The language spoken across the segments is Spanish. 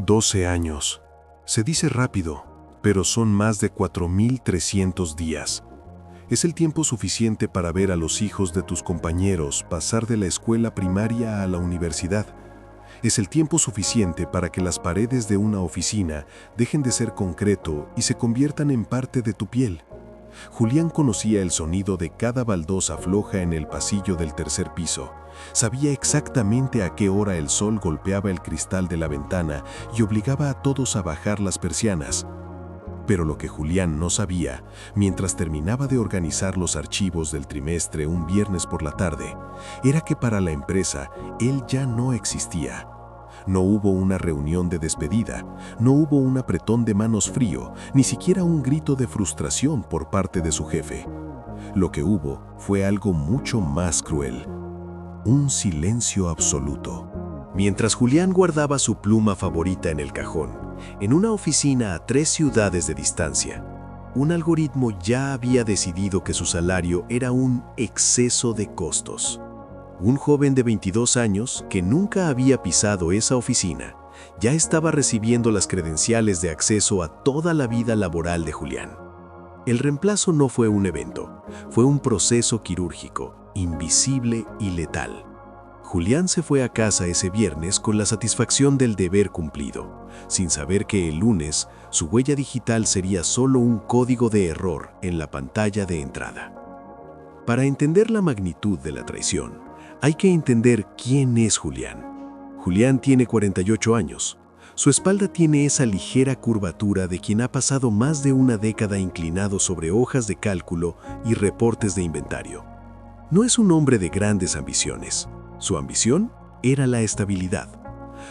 12 años. Se dice rápido, pero son más de 4.300 días. Es el tiempo suficiente para ver a los hijos de tus compañeros pasar de la escuela primaria a la universidad. Es el tiempo suficiente para que las paredes de una oficina dejen de ser concreto y se conviertan en parte de tu piel. Julián conocía el sonido de cada baldosa floja en el pasillo del tercer piso. Sabía exactamente a qué hora el sol golpeaba el cristal de la ventana y obligaba a todos a bajar las persianas. Pero lo que Julián no sabía, mientras terminaba de organizar los archivos del trimestre un viernes por la tarde, era que para la empresa él ya no existía. No hubo una reunión de despedida, no hubo un apretón de manos frío, ni siquiera un grito de frustración por parte de su jefe. Lo que hubo fue algo mucho más cruel: un silencio absoluto. Mientras Julián guardaba su pluma favorita en el cajón, en una oficina a 3 ciudades de distancia, un algoritmo ya había decidido que su salario era un exceso de costos. Un joven de 22 años, que nunca había pisado esa oficina, ya estaba recibiendo las credenciales de acceso a toda la vida laboral de Julián. El reemplazo no fue un evento, fue un proceso quirúrgico, invisible y letal. Julián se fue a casa ese viernes con la satisfacción del deber cumplido, sin saber que el lunes su huella digital sería solo un código de error en la pantalla de entrada. Para entender la magnitud de la traición, hay que entender quién es Julián. Julián tiene 48 años. Su espalda tiene esa ligera curvatura de quien ha pasado más de una década inclinado sobre hojas de cálculo y reportes de inventario. No es un hombre de grandes ambiciones. Su ambición era la estabilidad.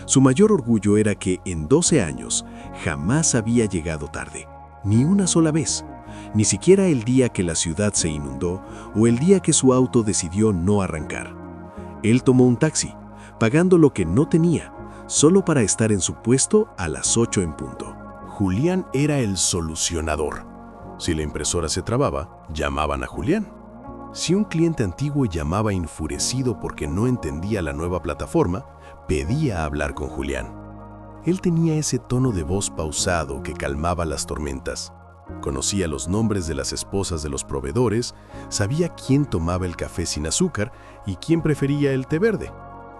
Su mayor orgullo era que en 12 años jamás había llegado tarde, ni una sola vez, ni siquiera el día que la ciudad se inundó o el día que su auto decidió no arrancar. Él tomó un taxi, pagando lo que no tenía, solo para estar en su puesto a las 8 en punto. Julián era el solucionador. Si la impresora se trababa, llamaban a Julián. Si un cliente antiguo llamaba enfurecido porque no entendía la nueva plataforma, pedía hablar con Julián. Él tenía ese tono de voz pausado que calmaba las tormentas. Conocía los nombres de las esposas de los proveedores, sabía quién tomaba el café sin azúcar y quién prefería el té verde.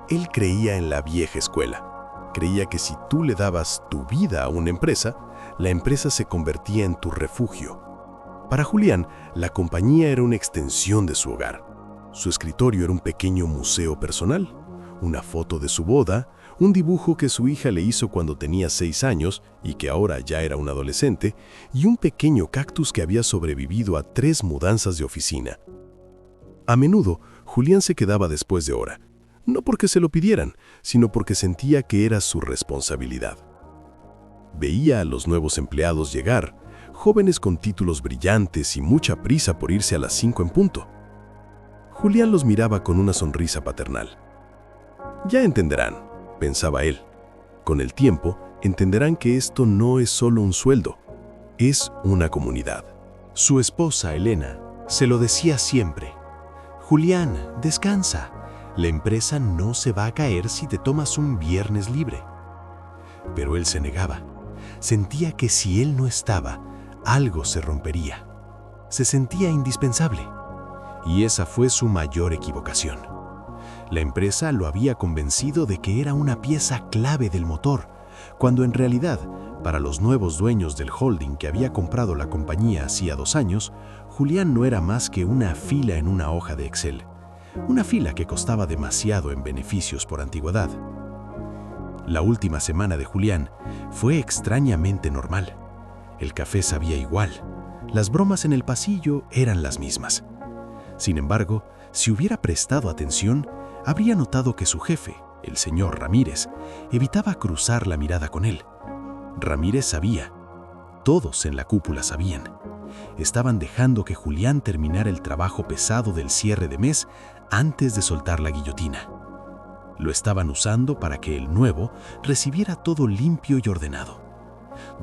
Él creía en la vieja escuela. Creía que si tú le dabas tu vida a una empresa, la empresa se convertía en tu refugio. Para Julián, la compañía era una extensión de su hogar. Su escritorio era un pequeño museo personal, una foto de su boda, un dibujo que su hija le hizo cuando tenía 6 años y que ahora ya era un adolescente, y un pequeño cactus que había sobrevivido a 3 mudanzas de oficina. A menudo, Julián se quedaba después de hora, no porque se lo pidieran, sino porque sentía que era su responsabilidad. Veía a los nuevos empleados llegar, jóvenes con títulos brillantes y mucha prisa por irse a las 5 en punto. Julián los miraba con una sonrisa paternal. Ya entenderán, pensaba él. Con el tiempo, entenderán que esto no es solo un sueldo, es una comunidad. Su esposa, Elena, se lo decía siempre. Julián, descansa. La empresa no se va a caer si te tomas un viernes libre. Pero él se negaba. Sentía que si él no estaba, algo se rompería. Se sentía indispensable. Y esa fue su mayor equivocación. La empresa lo había convencido de que era una pieza clave del motor, cuando en realidad, para los nuevos dueños del holding que había comprado la compañía hacía 2 años, Julián no era más que una fila en una hoja de Excel. Una fila que costaba demasiado en beneficios por antigüedad. La última semana de Julián fue extrañamente normal. El café sabía igual. Las bromas en el pasillo eran las mismas. Sin embargo, si hubiera prestado atención, habría notado que su jefe, el señor Ramírez, evitaba cruzar la mirada con él. Ramírez sabía. Todos en la cúpula sabían. Estaban dejando que Julián terminara el trabajo pesado del cierre de mes antes de soltar la guillotina. Lo estaban usando para que el nuevo recibiera todo limpio y ordenado.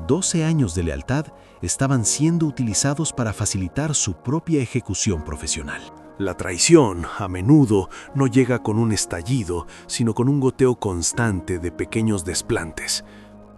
12 años de lealtad estaban siendo utilizados para facilitar su propia ejecución profesional. La traición, a menudo, no llega con un estallido, sino con un goteo constante de pequeños desplantes.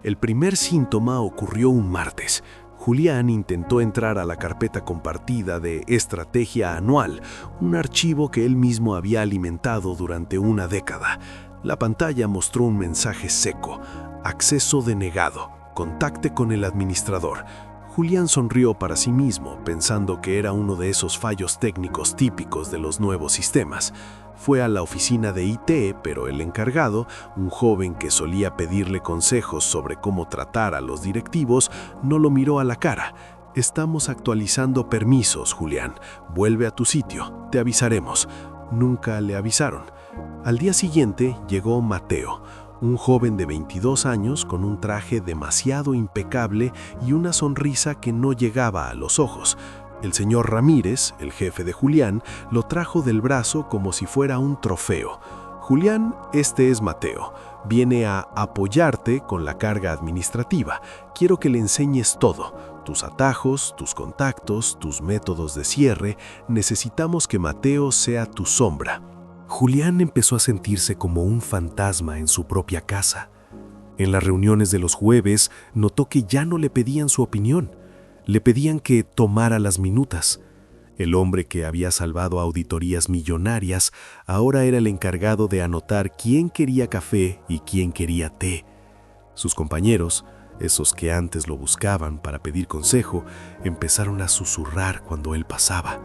El primer síntoma ocurrió un martes. Julián intentó entrar a la carpeta compartida de Estrategia Anual, un archivo que él mismo había alimentado durante una década. La pantalla mostró un mensaje seco: acceso denegado, contacte con el administrador. Julián sonrió para sí mismo, pensando que era uno de esos fallos técnicos típicos de los nuevos sistemas. Fue a la oficina de IT, pero el encargado, un joven que solía pedirle consejos sobre cómo tratar a los directivos, no lo miró a la cara. Estamos actualizando permisos, Julián. Vuelve a tu sitio, te avisaremos. Nunca le avisaron. Al día siguiente llegó Mateo, un joven de 22 años con un traje demasiado impecable y una sonrisa que no llegaba a los ojos. El señor Ramírez, el jefe de Julián, lo trajo del brazo como si fuera un trofeo. Julián, este es Mateo. Viene a apoyarte con la carga administrativa. Quiero que le enseñes todo. Tus atajos, tus contactos, tus métodos de cierre. Necesitamos que Mateo sea tu sombra. Julián empezó a sentirse como un fantasma en su propia casa. En las reuniones de los jueves, notó que ya no le pedían su opinión. Le pedían que tomara las minutas. El hombre que había salvado auditorías millonarias ahora era el encargado de anotar quién quería café y quién quería té. Sus compañeros, esos que antes lo buscaban para pedir consejo, empezaron a susurrar cuando él pasaba.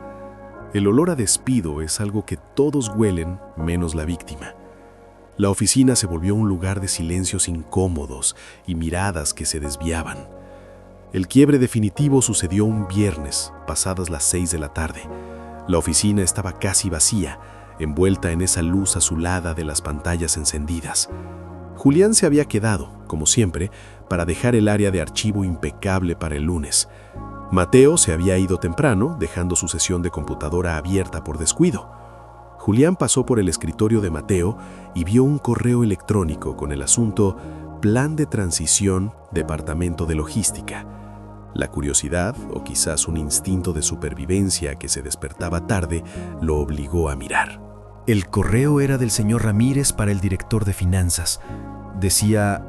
El olor a despido es algo que todos huelen, menos la víctima. La oficina se volvió un lugar de silencios incómodos y miradas que se desviaban. El quiebre definitivo sucedió un viernes, pasadas las 6 de la tarde. La oficina estaba casi vacía, envuelta en esa luz azulada de las pantallas encendidas. Julián se había quedado, como siempre, para dejar el área de archivo impecable para el lunes. Mateo se había ido temprano, dejando su sesión de computadora abierta por descuido. Julián pasó por el escritorio de Mateo y vio un correo electrónico con el asunto Plan de Transición, Departamento de Logística. La curiosidad, o quizás un instinto de supervivencia que se despertaba tarde, lo obligó a mirar. El correo era del señor Ramírez para el director de finanzas. Decía: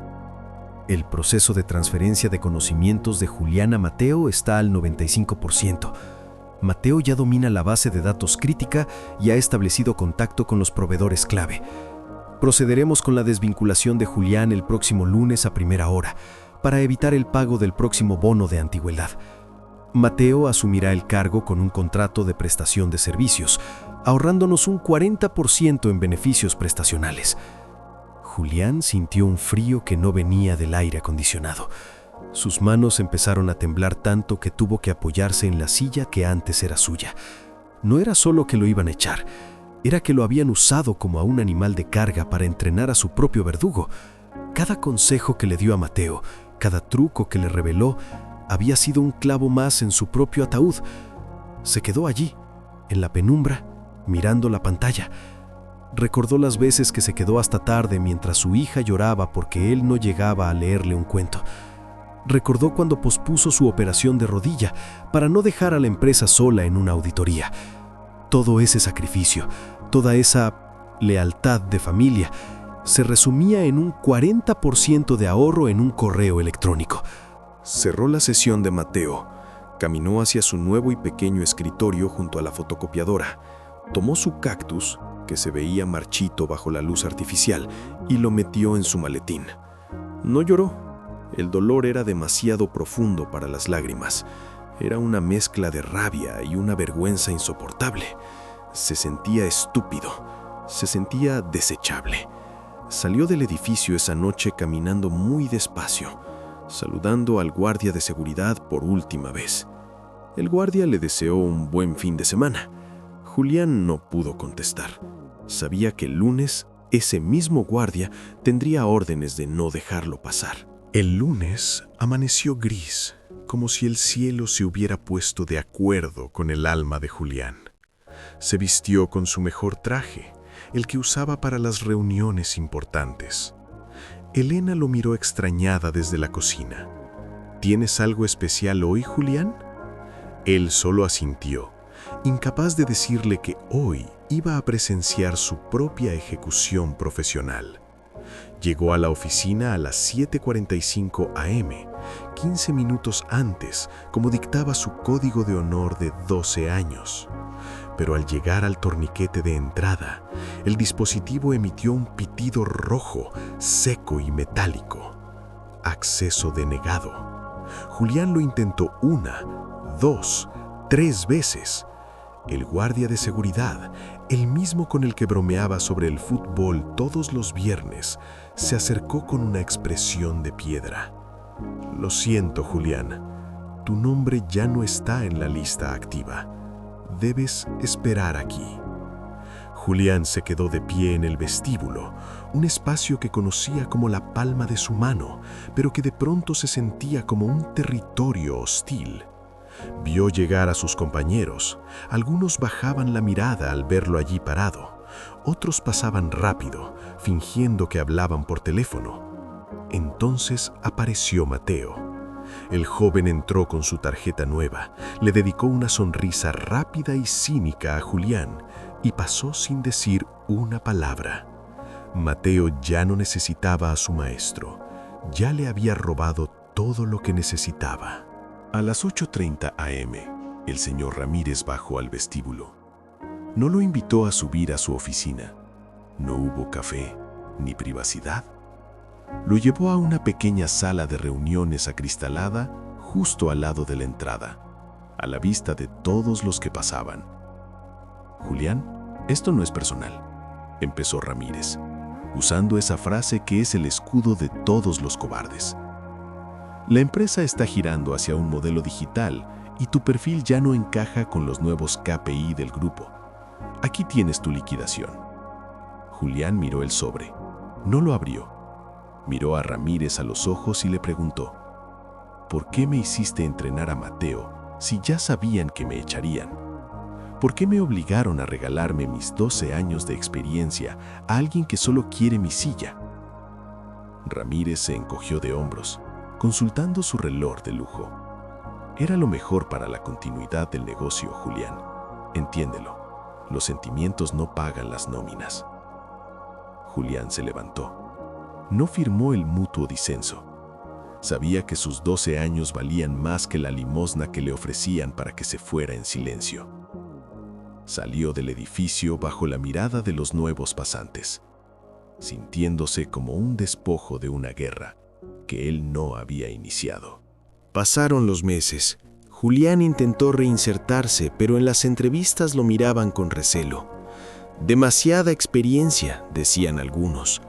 el proceso de transferencia de conocimientos de Julián a Mateo está al 95%. Mateo ya domina la base de datos crítica y ha establecido contacto con los proveedores clave. Procederemos con la desvinculación de Julián el próximo lunes a primera hora, para evitar el pago del próximo bono de antigüedad. Mateo asumirá el cargo con un contrato de prestación de servicios, ahorrándonos un 40% en beneficios prestacionales. Julián sintió un frío que no venía del aire acondicionado. Sus manos empezaron a temblar tanto que tuvo que apoyarse en la silla que antes era suya. No era solo que lo iban a echar, era que lo habían usado como a un animal de carga para entrenar a su propio verdugo. Cada consejo que le dio a Mateo, cada truco que le reveló, había sido un clavo más en su propio ataúd. Se quedó allí, en la penumbra, mirando la pantalla. Recordó las veces que se quedó hasta tarde mientras su hija lloraba porque él no llegaba a leerle un cuento. Recordó cuando pospuso su operación de rodilla para no dejar a la empresa sola en una auditoría. Todo ese sacrificio, toda esa lealtad de familia, se resumía en un 40% de ahorro en un correo electrónico. Cerró la sesión de Mateo, caminó hacia su nuevo y pequeño escritorio junto a la fotocopiadora, tomó su cactus, que se veía marchito bajo la luz artificial, y lo metió en su maletín. No lloró. El dolor era demasiado profundo para las lágrimas. Era una mezcla de rabia y una vergüenza insoportable. Se sentía estúpido, se sentía desechable. Salió del edificio esa noche caminando muy despacio, saludando al guardia de seguridad por última vez. El guardia le deseó un buen fin de semana. Julián no pudo contestar. Sabía que el lunes ese mismo guardia tendría órdenes de no dejarlo pasar. El lunes amaneció gris, como si el cielo se hubiera puesto de acuerdo con el alma de Julián. Se vistió con su mejor traje, el que usaba para las reuniones importantes. Elena lo miró extrañada desde la cocina. ¿Tienes algo especial hoy, Julián? Él solo asintió, incapaz de decirle que hoy iba a presenciar su propia ejecución profesional. Llegó a la oficina a las 7:45 a.m., 15 minutos antes, como dictaba su código de honor de 12 años. Pero al llegar al torniquete de entrada, el dispositivo emitió un pitido rojo, seco y metálico. Acceso denegado. Julián lo intentó 1, 2, 3 veces. El guardia de seguridad, el mismo con el que bromeaba sobre el fútbol todos los viernes, se acercó con una expresión de piedra. Lo siento, Julián. Tu nombre ya no está en la lista activa. Debes esperar aquí. Julián se quedó de pie en el vestíbulo, un espacio que conocía como la palma de su mano, pero que de pronto se sentía como un territorio hostil. Vio llegar a sus compañeros. Algunos bajaban la mirada al verlo allí parado. Otros pasaban rápido, fingiendo que hablaban por teléfono. Entonces apareció Mateo. El joven entró con su tarjeta nueva, le dedicó una sonrisa rápida y cínica a Julián y pasó sin decir una palabra. Mateo ya no necesitaba a su maestro. Ya le había robado todo lo que necesitaba. A las 8:30 a.m., el señor Ramírez bajó al vestíbulo. No lo invitó a subir a su oficina. No hubo café ni privacidad. Lo llevó a una pequeña sala de reuniones acristalada justo al lado de la entrada, a la vista de todos los que pasaban. «Julián, esto no es personal», empezó Ramírez, usando esa frase que es el escudo de todos los cobardes. La empresa está girando hacia un modelo digital y tu perfil ya no encaja con los nuevos KPI del grupo. Aquí tienes tu liquidación. Julián miró el sobre. No lo abrió. Miró a Ramírez a los ojos y le preguntó: ¿por qué me hiciste entrenar a Mateo si ya sabían que me echarían? ¿Por qué me obligaron a regalarme mis 12 años de experiencia a alguien que solo quiere mi silla? Ramírez se encogió de hombros, consultando su reloj de lujo. Era lo mejor para la continuidad del negocio, Julián. Entiéndelo, los sentimientos no pagan las nóminas. Julián se levantó. No firmó el mutuo disenso. Sabía que sus 12 años valían más que la limosna que le ofrecían para que se fuera en silencio. Salió del edificio bajo la mirada de los nuevos pasantes, sintiéndose como un despojo de una guerra que él no había iniciado. Pasaron los meses. Julián intentó reinsertarse, pero en las entrevistas lo miraban con recelo. Demasiada experiencia, decían algunos.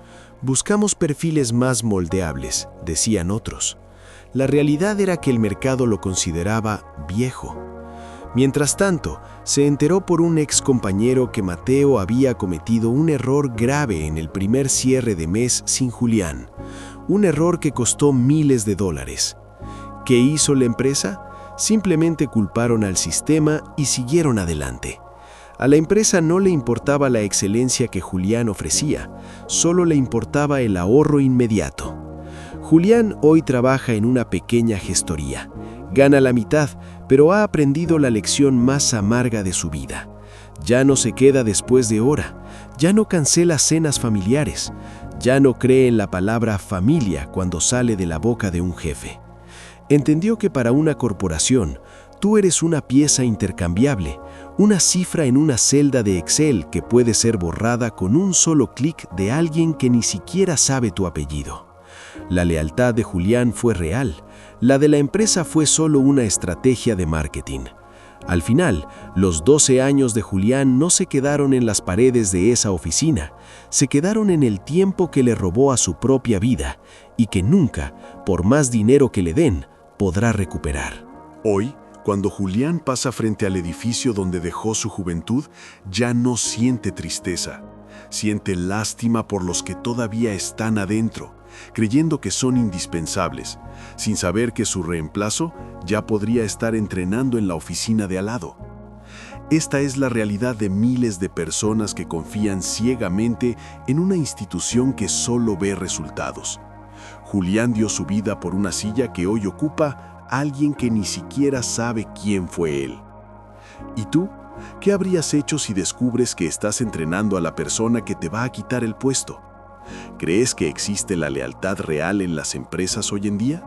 Buscamos perfiles más moldeables, decían otros. La realidad era que el mercado lo consideraba viejo. Mientras tanto, se enteró por un ex compañero que Mateo había cometido un error grave en el primer cierre de mes sin Julián. Un error que costó miles de dólares. ¿Qué hizo la empresa? Simplemente culparon al sistema y siguieron adelante. A la empresa no le importaba la excelencia que Julián ofrecía, solo le importaba el ahorro inmediato. Julián hoy trabaja en una pequeña gestoría. Gana la mitad, pero ha aprendido la lección más amarga de su vida. Ya no se queda después de hora, ya no cancela cenas familiares, ya no cree en la palabra familia cuando sale de la boca de un jefe. Entendió que para una corporación, tú eres una pieza intercambiable, una cifra en una celda de Excel que puede ser borrada con un solo clic de alguien que ni siquiera sabe tu apellido. La lealtad de Julián fue real, la de la empresa fue solo una estrategia de marketing. Al final, los 12 años de Julián no se quedaron en las paredes de esa oficina, se quedaron en el tiempo que le robó a su propia vida y que nunca, por más dinero que le den, podrá recuperar. Hoy, cuando Julián pasa frente al edificio donde dejó su juventud, ya no siente tristeza. Siente lástima por los que todavía están adentro, creyendo que son indispensables, sin saber que su reemplazo ya podría estar entrenando en la oficina de al lado. Esta es la realidad de miles de personas que confían ciegamente en una institución que solo ve resultados. Julián dio su vida por una silla que hoy ocupa alguien que ni siquiera sabe quién fue él. ¿Y tú? ¿Qué habrías hecho si descubres que estás entrenando a la persona que te va a quitar el puesto? ¿Crees que existe la lealtad real en las empresas hoy en día?